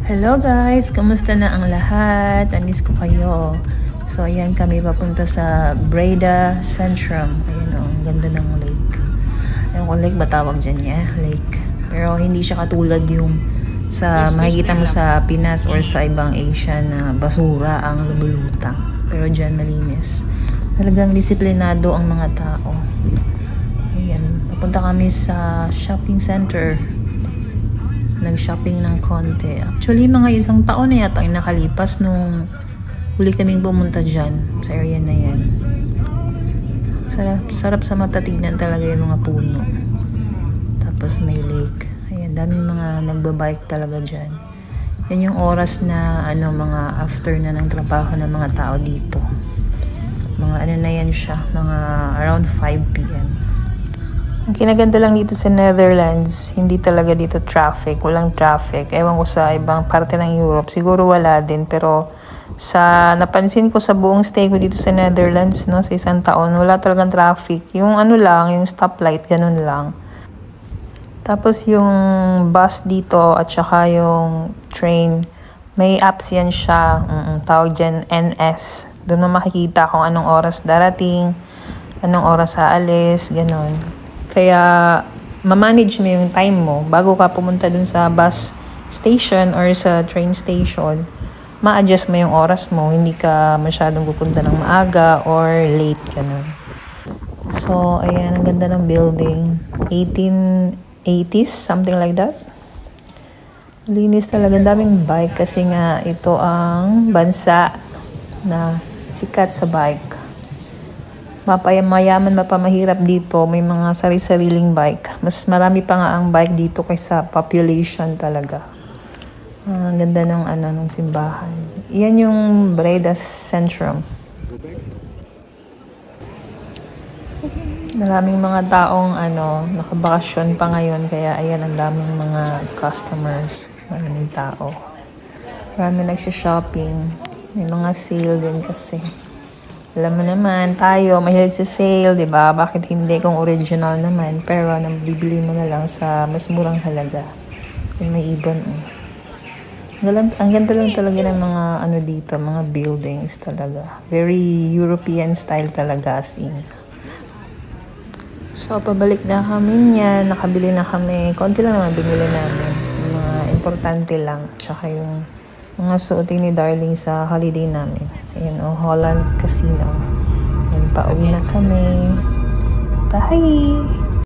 Hello guys! Kamusta na ang lahat? I-miss ko kayo. So ayan kami papunta sa Breda Centrum. Ayun o, ang ganda ng lake. Ayun ko lake ba tawag dyan niya? Lake. Pero hindi siya katulad yung sa makikita mo sa Pinas or sa ibang Asian na basura ang lumulutang. Pero dyan malinis. Talagang disiplinado ang mga tao. Ayan, papunta kami sa shopping center. Nag-shopping ng konti. Actually, mga isang taon na yata ang nakalipas nung huli kaming pumunta dyan sa area na yan. Sarap sa mata tignan talaga yung mga puno. Tapos may lake. Ayan, daming mga nagbabike talaga dyan. Yan yung oras na mga after na ng trabaho ng mga tao dito. Mga na yan siya, mga around 5 p.m. Ang kinaganda lang dito sa Netherlands, hindi talaga dito traffic, walang traffic. Ewan ko sa ibang parte ng Europe, siguro wala din. Pero sa napansin ko sa buong stay ko dito sa Netherlands, no, sa isang taon, wala talagang traffic. Yung yung stoplight, ganun lang. Tapos yung bus dito at saka yung train, may apps yan siya. Tawag dyan NS. Doon mo makikita kung anong oras darating, anong oras aalis, ganun. Kaya, ma-manage mo yung time mo bago ka pumunta dun sa bus station or sa train station. Ma-adjust mo yung oras mo. Hindi ka masyadong pupunta ng maaga or late, ganun. So, ayan, ang ganda ng building. 1880s, something like that. Linis talaga. Daming bike kasi nga ito ang bansa na sikat sa bike. Mayaman, mapamahirap dito, may mga sari-sariling bike. Mas marami pa nga ang bike dito kaysa population talaga. Ang ganda ng simbahan. Yan yung Breda Centrum. Maraming mga taong nakabakasyon pa ngayon, kaya ayan ang daming mga customers. Maraming tao. Maraming nagsha-shopping. May mga sale din kasi. Alam mo naman, tayo, mahilig sa sale, di ba? Bakit hindi kung original naman? Pero bibili mo na lang sa mas murang halaga. Yung may ibon. Ang ganda lang talaga ng mga dito, mga buildings talaga. Very European style talaga as in. So, pabalik na kami niyan. Nakabili na kami. Konti lang naman binili namin. Yung mga importante lang. Tsaka yung mga suotin ni Darling sa holiday namin. Ayan Holland Casino. Ayan, pauwi na kami. Bye!